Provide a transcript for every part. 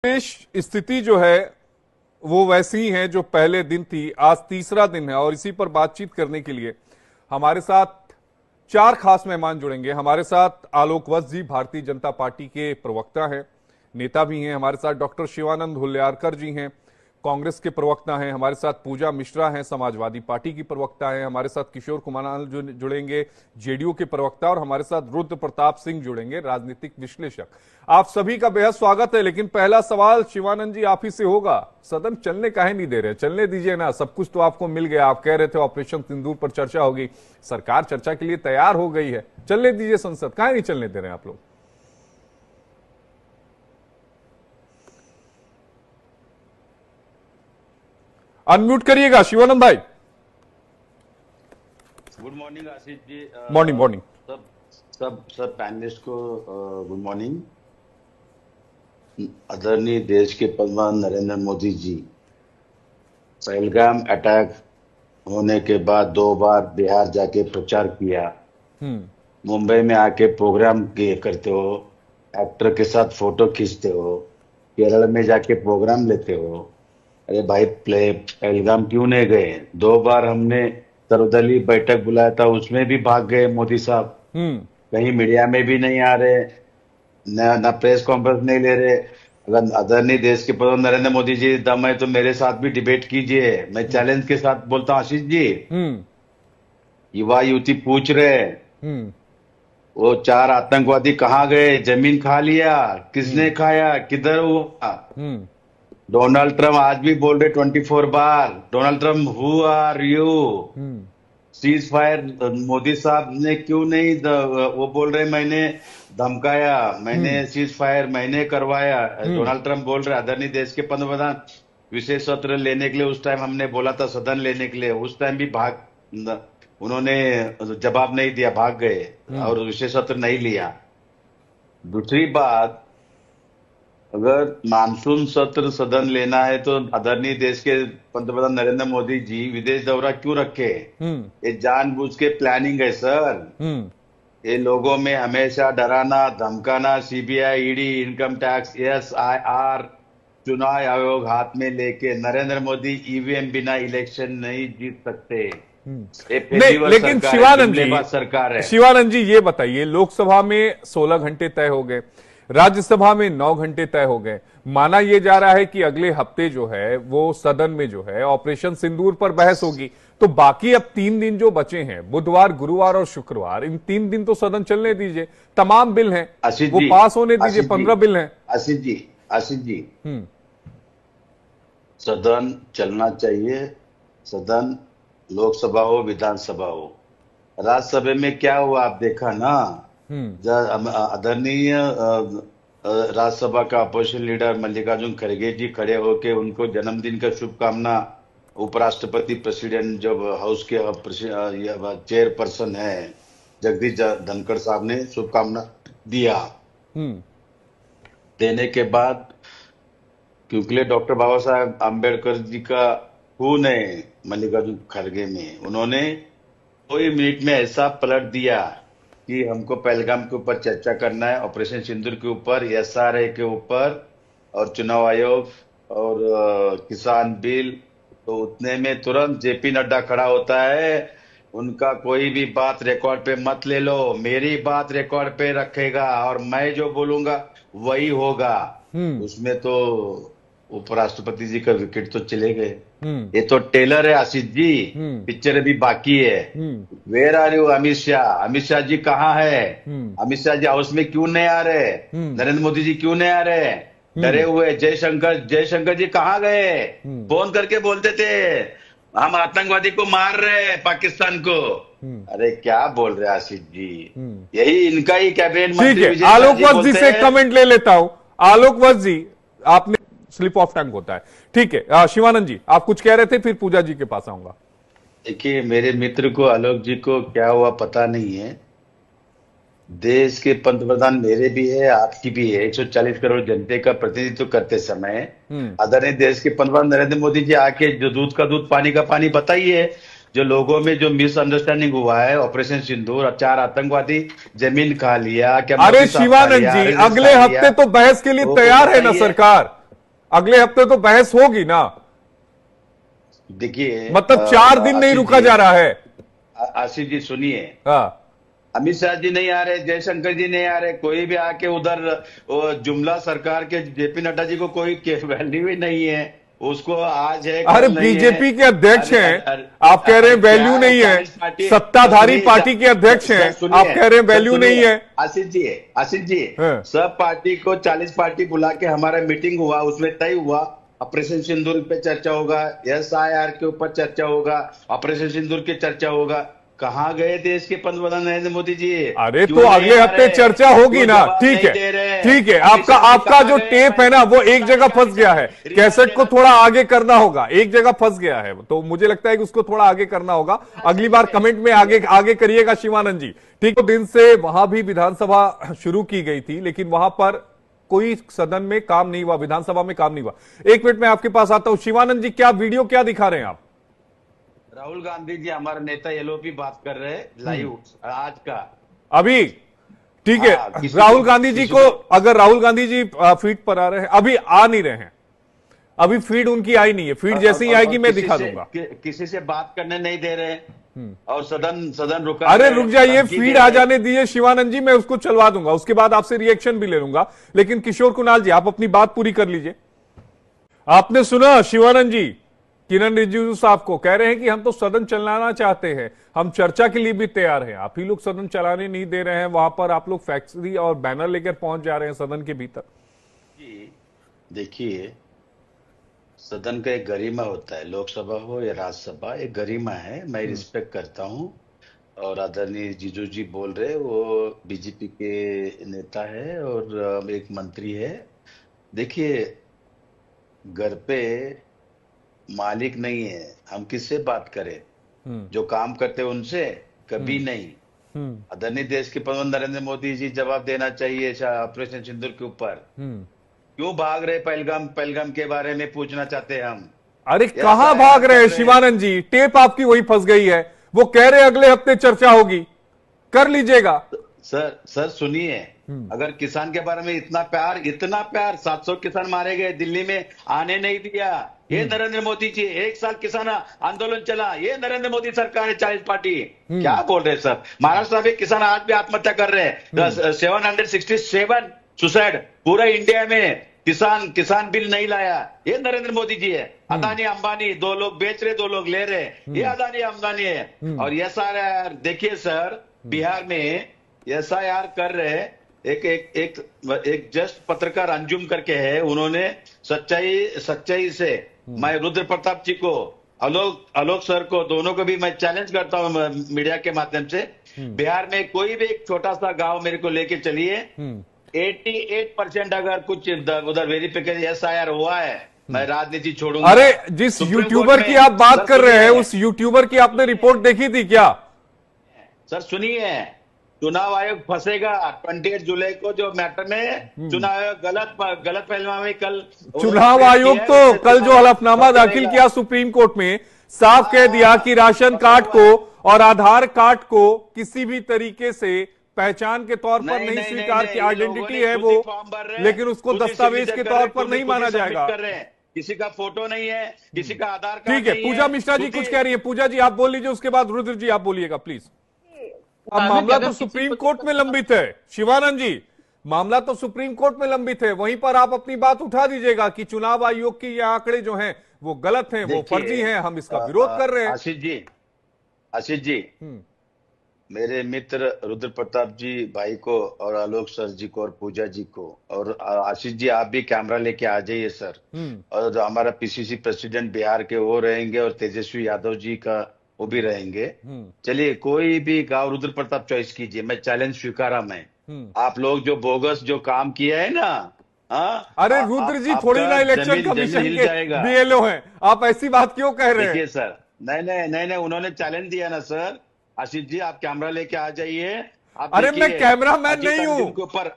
देश स्थिति जो है वो वैसी ही है जो पहले दिन थी। आज तीसरा दिन है और इसी पर बातचीत करने के लिए हमारे साथ चार खास मेहमान जुड़ेंगे। हमारे साथ आलोक वत्स जी भारतीय जनता पार्टी के प्रवक्ता हैं, नेता भी हैं। हमारे साथ डॉक्टर शिवानंद हुल्ल्यारकर जी हैं, कांग्रेस के प्रवक्ता हैं। हमारे साथ पूजा मिश्रा हैं, समाजवादी पार्टी की प्रवक्ता हैं। हमारे साथ किशोर कुमार जुड़ेंगे, जेडीयू के प्रवक्ता। और हमारे साथ रुद्र प्रताप सिंह जुड़ेंगे, राजनीतिक विश्लेषक। आप सभी का बेहद स्वागत है। लेकिन पहला सवाल शिवानंद जी आप ही से होगा, सदन चलने काहे नहीं दे रहे? चलने दीजिए ना, सब कुछ तो आपको मिल गया। आप कह रहे थे ऑपरेशन सिंदूर पर चर्चा होगी, सरकार चर्चा के लिए तैयार हो गई है, चलने दीजिए संसद, काहे नहीं चलने दे रहे हैं आप लोग? अनम्यूट करिएगा शिवानंद भाई। Good morning Ashish ji. Morning morning. सब सब सब पैनलिस्ट को गुड मॉर्निंग। आदरणीय देश के प्रधान नरेंद्र मोदी जी पहलगाम अटैक होने के बाद 2 बार बिहार जाके प्रचार किया, मुंबई में आके प्रोग्राम करते हो, एक्टर के साथ फोटो खींचते हो, केरल में जाके प्रोग्राम लेते हो। अरे भाई पहलगाम क्यों नहीं गए? 2 बार हमने सर्वदलीय बैठक बुलाया था, उसमें भी भाग गए मोदी साहब। कहीं मीडिया में भी नहीं आ रहे, ना प्रेस कॉन्फ्रेंस नहीं ले रहे। अगर आदरणीय देश के प्रधान नरेंद्र मोदी जी दम है तो मेरे साथ भी डिबेट कीजिए। मैं चैलेंज के साथ बोलता हूँ आशीष जी, युवा युवती पूछ रहे वो 4 आतंकवादी कहाँ गए? जमीन खा लिया, किसने खाया, किधर हुआ? डोनाल्ड ट्रम्प आज भी बोल रहे 24 बार, Donald Trump who are you? Ceasefire Modi साहब ने क्यों नहीं वो बोल रहे मैंने धमकाया, मैंने सीज फायर मैंने करवाया। डोनाल्ड ट्रम्प बोल रहे आदरणीय देश के पंतप्रधान विशेष सत्र लेने के लिए उस टाइम हमने बोला था सदन लेने के लिए, उस टाइम भी उन्होंने जवाब नहीं दिया, भाग गए और विशेष सत्र नहीं लिया। दूसरी बात, अगर मानसून सत्र सदन लेना है तो आदरणीय देश के पंतप्रधान नरेंद्र मोदी जी विदेश दौरा क्यों रखे? ये जानबूझ के प्लानिंग है सर। ये लोगों में हमेशा डराना धमकाना, CBI, ED, income tax, SIR, चुनाव आयोग हाथ में लेके नरेंद्र मोदी ईवीएम बिना इलेक्शन नहीं जीत सकते। नहीं, लेकिन शिवानंद जी ये बताइए, लोकसभा में 16 घंटे तय हो गए, राज्यसभा में 9 घंटे तय हो गए। माना यह जा रहा है कि अगले हफ्ते जो है वो सदन में जो है ऑपरेशन सिंदूर पर बहस होगी, तो बाकी अब 3 दिन जो बचे हैं, बुधवार, गुरुवार और शुक्रवार, इन 3 दिन तो सदन चलने दीजिए। तमाम बिल हैं वो पास होने दीजिए, 15 बिल हैं। आशीष जी सदन चलना चाहिए। सदन लोकसभा हो विधानसभा हो, राज्यसभा में क्या हुआ आप देखा ना। आदरणीय राज्यसभा का अपोजिशन लीडर मल्लिकार्जुन खड़गे जी खड़े होके उनको जन्मदिन का शुभकामना, उपराष्ट्रपति प्रेसिडेंट जब हाउस के चेयरपर्सन है जगदीश धनखड़ साहब ने शुभकामना दिया। देने के बाद क्योंकि डॉक्टर बाबा साहब आम्बेडकर जी का खून है मल्लिकार्जुन खड़गे में, उन्होंने 2 मिनट में ऐसा पलट दिया कि हमको पहलगाम के ऊपर चर्चा करना है, ऑपरेशन सिंदूर के ऊपर, एसआरए के ऊपर और चुनाव आयोग और किसान बिल। तो उतने में तुरंत जेपी नड्डा खड़ा होता है, उनका कोई भी बात रिकॉर्ड पे मत ले लो, मेरी बात रिकॉर्ड पे रखेगा और मैं जो बोलूंगा वही होगा। उसमें तो उपराष्ट्रपति जी का विकेट तो चले गए। ये तो टेलर है आशीष जी, पिक्चर अभी बाकी है। Where are you Amit Shah? Amit Shah ji कहाँ है? अमित शाह जी हाउस में क्यों नहीं आ रहे? नरेंद्र मोदी जी क्यों नहीं आ रहे? डरे हुए। जयशंकर जी कहाँ गए? फोन करके बोलते थे हम आतंकवादी को मार रहे पाकिस्तान को। अरे क्या बोल रहे आशीष जी, यही इनका ही कैबिनेट मंत्री। आलोक वत्स जी से कमेंट ले लेता हूं। आलोक वत्स जी, आपने स्लिप ऑफ टंग होता है, ठीक है। शिवानंद जी आप कुछ कह रहे थे, फिर पूजा जी के पास आऊंगा। देखिए मेरे मित्र को, आलोक जी को क्या हुआ पता नहीं है। देश के पंतप्रधान मेरे भी है, आपकी भी है, 140 करोड़ जनता का प्रतिनिधित्व करते समय आदरणीय देश के पंतप्रधान नरेंद्र मोदी जी आके जो दूध का दूध पानी का पानी बताइए। जो लोगों में जो मिसअंडरस्टैंडिंग हुआ है, ऑपरेशन सिंदूर, 4 आतंकवादी जमीन खा लिया, क्या? अरे शिवानंद जी, अगले हफ्ते तो बहस के लिए तैयार है ना सरकार? अगले हफ्ते तो बहस होगी ना। देखिए, मतलब 4 दिन नहीं रुका जा रहा है। आशीष जी सुनिए, हाँ, अमित शाह जी नहीं आ रहे, जयशंकर जी नहीं आ रहे, कोई भी आके उधर वो जुमला सरकार के जेपी नड्डा जी को कोई वैल्यू ही नहीं है। उसको आज है अरे कल नहीं है। बीजेपी के अध्यक्ष अरे हैं, अरे अरे, आप कह रहे हैं क्या वैल्यू है, नहीं है। 40 पार्टी। सत्ताधारी सुनिए, पार्टी के अध्यक्ष हैं, सुनिए, आप कह रहे हैं वैल्यू नहीं है। आशीष जी, आशीष जी, हाँ। सब पार्टी को 40 पार्टी बुला के हमारा मीटिंग हुआ, उसमें तय हुआ ऑपरेशन सिंदूर पे चर्चा होगा, SIR के ऊपर चर्चा होगा, ऑपरेशन सिंदूर की चर्चा होगा। कहाँ गए देश के पंतप्रधान नरेंद्र मोदी जी? अरे क्यों तो नहीं अगले आ हफ्ते रहे? चर्चा होगी क्यों ना। जवाब ठीक नहीं है, दे रहे? ठीक है। अमित आपका शाह जी आपका कहाँ जो गए? टेप है ना वो एक जगह फंस गया है, रिमांड कैसेट को देना थोड़ा आगे करना होगा। एक जगह फंस गया है तो मुझे लगता है कि उसको थोड़ा आगे करना होगा। अगली बार कमेंट में आगे आगे करिएगा शिवानंद जी। ठीक है, दिन से वहां भी विधानसभा शुरू की गई थी, लेकिन वहां पर कोई सदन में काम नहीं हुआ, विधानसभा में काम नहीं हुआ। 1 मिनट में आपके पास आता हूं। शिवानंद जी, क्या वीडियो क्या दिखा रहे हैं आप? राहुल गांधी जी, हमारे नेता LOP बात कर रहे हैं लाइव आज का। अभी ठीक है, हाँ, राहुल गांधी जी को, अगर राहुल गांधी जी फीड पर आ रहे हैं, अभी आ नहीं रहे हैं, अभी फीड उनकी आई नहीं है। फीड जैसे ही आएगी मैं दिखा दूंगा। किसी से बात करने नहीं दे रहे और सदन सदन रुका। अरे रुक जाइए, फीड आ जाने दीजिए शिवानंद जी, मैं उसको चलवा दूंगा, उसके बाद आपसे रिएक्शन भी ले लूंगा। लेकिन किशोर कुणाल जी, आप अपनी बात पूरी कर लीजिए। आपने सुना शिवानंद जी, किरण रिजिजू साहब को कह रहे हैं कि हम तो सदन चलाना चाहते हैं, हम चर्चा के लिए भी तैयार हैं, आप ही लोग सदन चलाने नहीं दे रहे हैं। वहां पर आप लोग फैक्ट्री और बैनर लेकर पहुंच जा रहे हैं सदन के भीतर। देखिए, सदन का एक गरिमा होता है, लोकसभा हो या राज्यसभा, एक गरिमा है, मैं रिस्पेक्ट करता हूं। और आदरणीय जीजू जी बोल रहे, वो बीजेपी के नेता है और एक मंत्री है। देखिए, घर पे मालिक नहीं है, हम किससे बात करें? जो काम करते हैं उनसे कभी नहीं। आदरणीय देश के प्रधानमंत्री नरेंद्र मोदी जी जवाब देना चाहिए ऑपरेशन सिंदूर के ऊपर। क्यों भाग रहे? पहलगाम के बारे में पूछना चाहते हैं हम। अरे कहां भाग रहे हैं शिवानंद जी? टेप आपकी वही फंस गई है। वो कह रहे अगले हफ्ते चर्चा होगी, कर लीजिएगा। सर सुनिए, अगर किसान के बारे में इतना प्यार, 700 किसान मारे गए, दिल्ली में आने नहीं दिया, ये नरेंद्र मोदी जी। 1 साल किसान आंदोलन चला, ये नरेंद्र मोदी सरकार है, 40 पार्टी। क्या बोल रहे हैं सर? महाराष्ट्र में किसान आज भी आत्महत्या कर रहे हैं, 767 सुसाइड पूरा इंडिया में। किसान बिल नहीं लाया, ये नरेंद्र मोदी जी है। अदानी अंबानी, 2 लोग बेच रहे, 2 लोग ले रहे, ये अदानी अंबानी है। और SIR देखिए सर, बिहार में SIR कर रहे। एक जस्ट पत्रकार अंजुम करके है, उन्होंने सच्चाई से, मैं रुद्र प्रताप जी को, आलोक सर को, दोनों को भी मैं चैलेंज करता हूं मीडिया के माध्यम से। बिहार में कोई भी एक छोटा सा गांव मेरे को लेके चलिए, 88% अगर कुछ उधर वेरिफिकेशन SIR हुआ है, मैं राजनीति छोड़ूंगा। अरे जिस यूट्यूबर की आप बात कर रहे हैं, उस यूट्यूबर की आपने रिपोर्ट देखी थी क्या? सर सुनिए, चुनाव आयोग फंसेगा 28 जुलाई को, जो मैटर में चुनाव आयोग गलत पहलवा में कल चुनाव आयोग तो कल जो हलफनामा दाखिल किया सुप्रीम कोर्ट में, साफ कह दिया कि राशन कार्ड को और आधार कार्ड को किसी भी तरीके से पहचान के तौर पर नहीं स्वीकार की, आइडेंटिटी है वो, लेकिन उसको दस्तावेज के तौर पर नहीं माना जाएगा। किसी का फोटो नहीं है, किसी का आधार कार्ड। ठीक है, पूजा मिश्रा जी कुछ कह रही है। पूजा जी आप बोल लीजिए, उसके बाद रुद्र जी आप बोलिएगा प्लीज। अब मामला तो सुप्रीम कोर्ट में लंबित है शिवानंद जी, मामला तो सुप्रीम कोर्ट में लंबित है, वहीं पर आप अपनी बात उठा दीजिएगा कि चुनाव आयोग की ये आंकड़े जो हैं वो गलत हैं, वो फर्जी हैं, हम इसका विरोध कर रहे हैं। आशीष जी, मेरे मित्र रुद्र प्रताप जी भाई को और आलोक सर जी को और पूजा जी को, और आशीष जी आप भी कैमरा लेके आ जाइए सर। और हमारा PCC प्रेसिडेंट बिहार के वो रहेंगे और तेजस्वी यादव जी का वो भी रहेंगे। चलिए, कोई भी गांव रुद्र प्रताप चॉइस कीजिए, मैं चैलेंज स्वीकारा। मैं आप लोग जो बोगस जो काम किया है ना, अरे रुद्र जी थोड़ी ना इलेक्शन कमीशन के BLO हैं, आप ऐसी बात क्यों कह रहे हैं? देखिए सर, नहीं, उन्होंने चैलेंज दिया ना सर। आशीष जी आप कैमरा लेके आ जाइए। अरे मैं कैमरामैन नहीं हूँ। ऊपर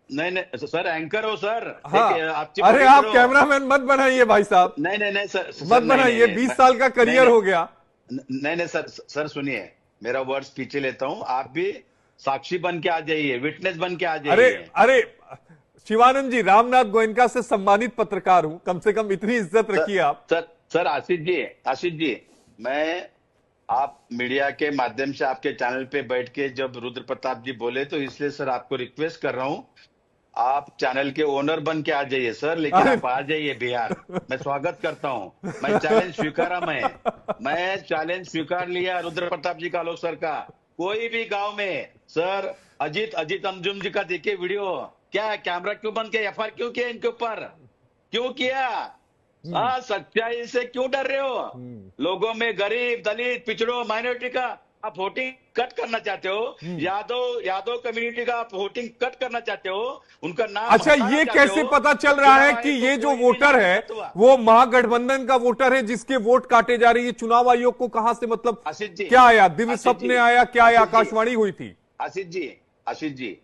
नहीं सर, एंकर हो सर। हाँ। अरे आप कैमरामैन मत बनाइए भाई साहब। नहीं सर, मत बनाइए, 20 साल का करियर हो गया। नहीं सर सुनिए, मेरा वर्ड्स पीछे लेता हूँ। आप भी साक्षी बन के आ जाइए, विटनेस बन के आ जाइए। अरे शिवानंद जी, रामनाथ गोयनका से सम्मानित पत्रकार हूं, कम से कम इतनी इज्जत रखिए आप। सर आशीष जी, मैं आप मीडिया के माध्यम से आपके चैनल पे बैठ के जब रुद्र प्रताप जी बोले तो इसलिए सर आपको रिक्वेस्ट कर रहा हूं, आप चैनल के ओनर बन के आ जाइए सर, लेकिन आप आ जाइए बिहार, मैं स्वागत करता हूं। मैं चैलेंज स्वीकारा, मैं चैलेंज स्वीकार लिया रुद्र प्रताप जी का, आलोक सर का। कोई भी गांव में सर अजीत अंजुम जी का देखिए वीडियो, क्या कैमरा क्यों बंद किया, एफआईआर क्यों किया इनके ऊपर, क्यों किया? हाँ, सच्चाई से क्यों डर रहे हो? लोगों में गरीब, दलित, पिछड़ों, माइनॉरिटी का आप वोटिंग कट करना चाहते हो, यादव कम्युनिटी का आप वोटिंग कट करना चाहते हो, उनका नाम अच्छा, ये कैसे पता चल रहा है कि ये जो वोटर है वो महागठबंधन का वोटर है जिसके वोट काटे जा रही है? चुनाव आयोग को कहां से मतलब क्या आया, दिव्य सपने आया, क्या आया, आकाशवाणी हुई थी? आशीष जी,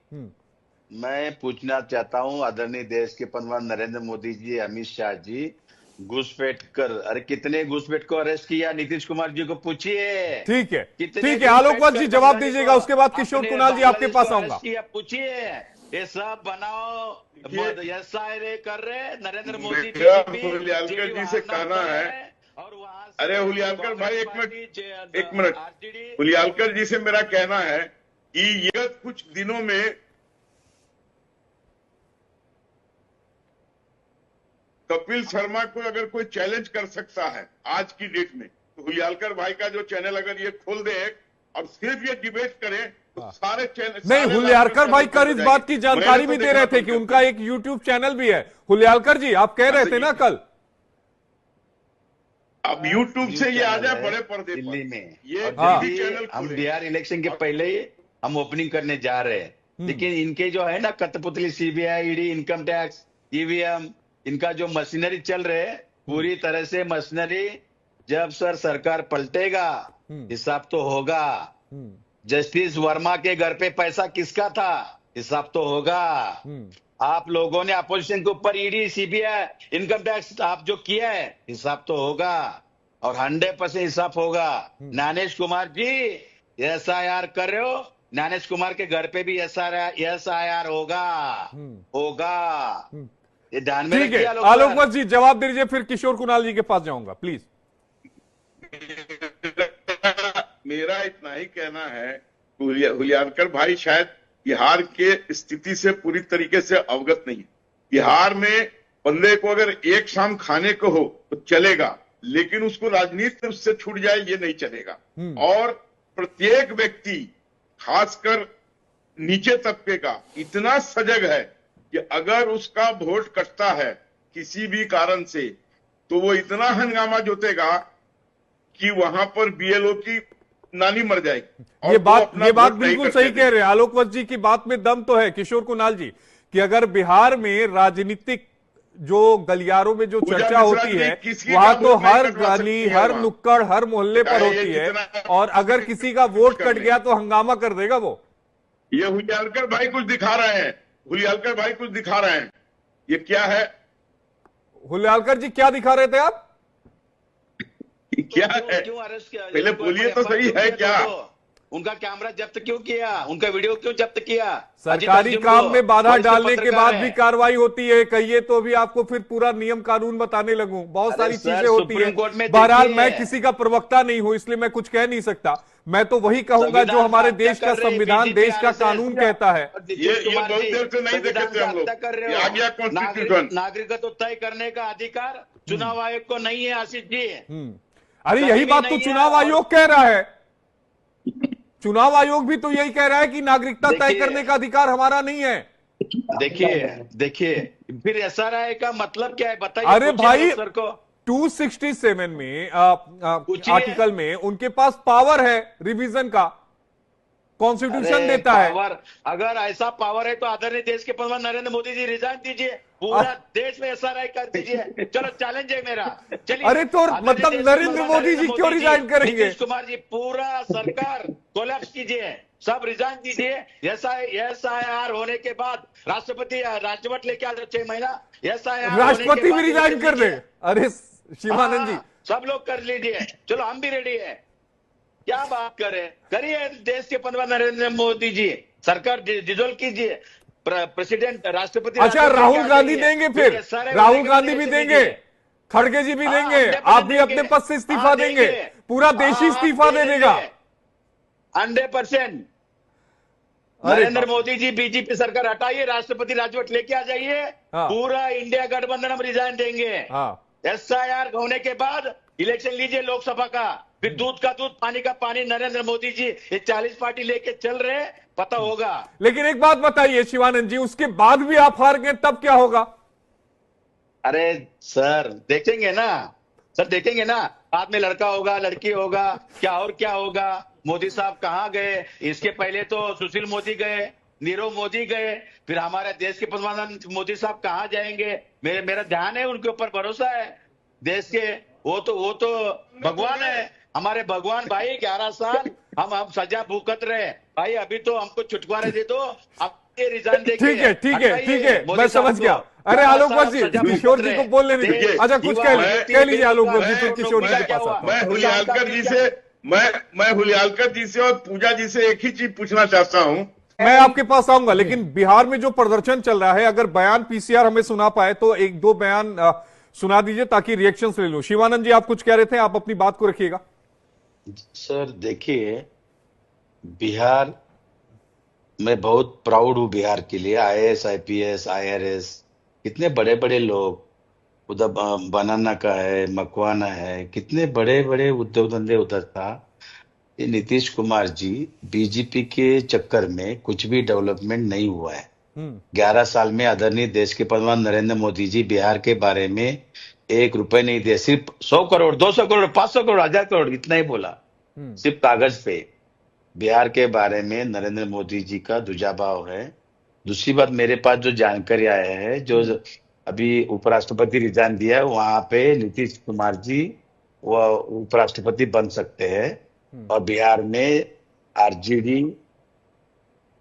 मैं पूछना चाहता हूं, आदरणीय देश के प्रधानमंत्री नरेंद्र मोदी जी, अमित शाह जी, घुसपैठ कर, अरे कितने घुसपैठ को अरेस्ट किया? नीतीश कुमार जी को पूछिए। ठीक है, आलोकवत जी जवाब दीजिएगा, उसके बाद किशोर कुणाल जी आपके पास आऊंगा। पूछिए, ये सब बनाओ, SIR कर रहे नरेंद्र मोदी हुलियालकर जी से कहना है, और वहां, अरे हुलियालकर भाई एक मिनट, हुलियालकर जी से मेरा कहना है कि ये कुछ दिनों में कपिल शर्मा को अगर कोई चैलेंज कर सकता है आज की डेट में, तो हुलियालकर भाई का जो चैनल अगर ये खोल दे और सिर्फ ये डिबेट करें तो सारे चैनल नहीं, हुलियालकर भाई कर इस बात की जानकारी भी दे रहे थे कि उनका एक यूट्यूब चैनल भी है। हुलियालकर जी, आप कह रहे थे ना कल, अब यूट्यूब से ये आ जाए बड़े पर्दे दिल्ली में, ये चैनल हम बिहार इलेक्शन के पहले ही हम ओपनिंग करने जा रहे हैं, लेकिन इनके जो है ना कठपुतली, CBI, ED, income tax, EVM, इनका जो मशीनरी चल रहे है, पूरी तरह से मशीनरी, जब सर सरकार पलटेगा हिसाब तो होगा। जस्टिस वर्मा के घर पे पैसा किसका था, हिसाब तो होगा। आप लोगों ने अपोजिशन के ऊपर ED, CBI, इनकम टैक्स आप जो किया है, हिसाब तो होगा, और 100% हिसाब होगा। ज्ञानेश कुमार जी SIR कर रहे हो, ज्ञानेश कुमार के घर पे भी SIR होगा। ये ध्यान में रखिए। आलोकवत जी जवाब दीजिए, फिर किशोर कुणाल जी के पास जाऊंगा, प्लीज। मेरा इतना ही कहना है, हुलियालकर भाई शायद बिहार के स्थिति से पूरी तरीके से अवगत नहीं है। बिहार में बंदे को अगर एक शाम खाने को हो तो चलेगा, लेकिन उसको राजनीति से छूट जाए ये नहीं चलेगा। और प्रत्येक व्यक्ति, खासकर नीचे तबके का, इतना सजग है कि अगर उसका वोट कटता है किसी भी कारण से, तो वो इतना हंगामा जोतेगा कि वहां पर BLO की नानी मर जाएगी। ये बात बिल्कुल सही कह रहे हैं आलोकवत जी की बात में दम तो है, किशोर कुणाल जी, कि अगर बिहार में राजनीतिक जो गलियारों में जो चर्चा होती है, वहां तो हर गली, हर नुक्कड़, हर मोहल्ले पर होती है, और अगर किसी का वोट कट गया तो हंगामा कर देगा वो। ये हुलियालकर भाई कुछ दिखा रहे हैं, ये क्या है? हुलियालकर जी क्या दिखा रहे थे आप? क्या है? क्यों अरेस्ट किया? पहले बोलिए तो सही है क्या? उनका कैमरा जब्त क्यों किया? उनका वीडियो क्यों जब्त किया? सरकारी काम में बाधा डालने के बाद भी कार्रवाई होती है, कहिए तो भी आपको फिर पूरा नियम कानून बताने लगूं, बहुत सारी चीजें होती है। बहरहाल मैं किसी का प्रवक्ता नहीं हूं, इसलिए मैं कुछ कह नहीं सकता। मैं तो वही कहूंगा जो हमारे देश का संविधान, देश का कानून कहता है। ये बहुत देर से नहीं देखे थे हम लोग, आ गया कॉन्स्टिट्यूशन। नागरिकत्व तय करने का अधिकार चुनाव आयोग को नहीं है, आशीष जी। अरे यही बात तो चुनाव आयोग कह रहा है, चुनाव आयोग भी तो यही कह रहा है कि नागरिकता तय करने का अधिकार हमारा नहीं है। देखिए फिर SRI का मतलब क्या है बताइए। अरे भाई, सर को 267 में आर्टिकल में उनके पास पावर है रिवीजन का, कॉन्स्टिट्यूशन देता है। अगर ऐसा पावर है तो आदरणीय देश के प्रधानमंत्री नरेंद्र मोदी जी रिजाइन दीजिए, पूरा देश में SRI कर दीजिए। चलो चैलेंज है मेरा, चलिए। अरे तो मतलब नरेंद्र मोदी जी क्यों रिजाइन करेंगे? नीतीश कुमार जी पूरा सरकार कोलैप्स कीजिए, सब रिजाइन दीजिए। SIR होने के बाद राष्ट्रपति राजवट लेके आ जाए 6 महीना, SIR राष्ट्रपति भी रिजाइन कर दे। अरे शिवानंद जी, सब लोग कर लीजिए, चलो हम भी रेडी है। क्या बात करें, करिए देश के प्रधानमंत्री नरेंद्र मोदी जी, सरकार डिसॉल्व कीजिए। प्रेसिडेंट राष्ट्रपति अच्छा, राहुल गांधी देंगे, फिर राहुल गांधी भी देंगे, खड़गे जी भी देंगे, आप भी अपने पद से इस्तीफा देंगे, पूरा देश ही इस्तीफा दे देगा 100%। नरेंद्र मोदी जी बीजेपी सरकार हटाइए, राष्ट्रपति राजवट लेके आ जाइए, पूरा इंडिया गठबंधन हम रिजाइन देंगे। SIR होने के बाद इलेक्शन लीजिए लोकसभा का, फिर दूध का दूध पानी का पानी नरेंद्र मोदी जी ये 40 पार्टी लेके चल रहे, पता होगा। लेकिन एक बात बताइए शिवानंद जी, उसके बाद भी आप हार गए तब क्या होगा? अरे सर देखेंगे ना, सर देखेंगे ना, बाद में लड़का होगा लड़की होगा क्या और क्या होगा। मोदी साहब कहाँ गए, इसके पहले तो सुशील मोदी गए, नीरव मोदी गए, फिर हमारे देश के प्रधानमंत्री मोदी साहब कहाँ जाएंगे। मेरा ध्यान है, उनके ऊपर भरोसा है देश के, वो तो भगवान है, हमारे भगवान भाई। 11 साल हम सजा भुगत रहे भाई, अभी तो हमको छुटकारा दे दो, अब ये रिजाइन देके। ठीक है, मैं समझ गया। अरे आलोक वर्मा जी, किशोर जी को बोलने दीजिए। अच्छा, कुछ कह लीजिए आलोक वर्मा जी, फिर किशोर जी के पास आता हूं। मैं हुलियालकर जी से और पूजा जी से एक ही चीज पूछना चाहता हूं। मैं आपके पास आऊंगा, लेकिन बिहार में जो प्रदर्शन चल रहा है, अगर बयान पीसीआर हमें सुना पाए तो एक दो बयान सुना दीजिए ताकि रिएक्शंस ले लो। शिवानंद जी, आप कुछ कह रहे थे, आप अपनी बात को रखिएगा। सर देखिए, बिहार मैं बहुत प्राउड हूं बिहार के लिए। IAS IPS IRS कितने बड़े बड़े लोग, उधर बनाना का है, मकवाना है, कितने बड़े बड़े उद्योग धंधे उधर था। ये नीतीश कुमार जी बीजेपी के चक्कर में कुछ भी डेवलपमेंट नहीं हुआ है। 11 साल में आदरणीय देश के प्रधानमंत्री नरेंद्र मोदी जी बिहार के बारे में 1 रुपए नहीं दिए। सिर्फ 100 करोड़ 200 करोड़ 500 करोड़ 1000 करोड़ इतना ही बोला, सिर्फ कागज पे। बिहार के बारे में नरेंद्र मोदी जी का दुजाभाव है। दूसरी बात, मेरे पास जो जानकारी आया है, जो अभी उपराष्ट्रपति रिजाइन दिया है, वहां पे नीतीश कुमार जी वो उपराष्ट्रपति बन सकते हैं और बिहार में RJD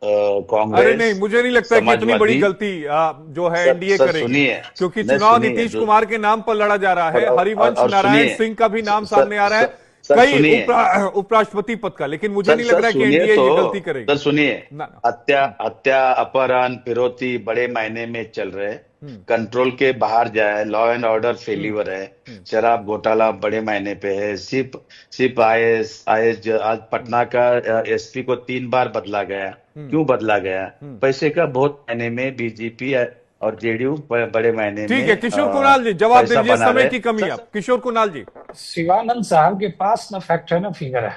कांग्रेस। अरे नहीं, मुझे नहीं लगता कि इतनी बड़ी गलती जो है एनडीए करेगी, क्योंकि चुनाव नीतीश कुमार के नाम पर लड़ा जा रहा है। हरिवंश नारायण सिंह का भी नाम सामने आ रहा है, कई उपराष्ट्रपति पद का, लेकिन मुझे नहीं लग रहा है कि एनडीए ये गलती करेगी। सर सुनिए, हत्या अपहरण फिरौती बड़े मायने में चल रहे, कंट्रोल के बाहर जाए, लॉ एंड ऑर्डर फेल्यूर है, शराब घोटाला बड़े मायने पे है। सिर्फ IAS आज पटना का SP को 3 बार बदला गया। क्यों बदला गया? पैसे का बहुत मायने में बीजेपी और JDU बड़े मायने में। ठीक है, किशोर कुणाल जी जवाब दीजिए, समय की कमी है। किशोर कुणाल जी। शिवानंद साहब के पास ना फैक्ट है ना फिगर है।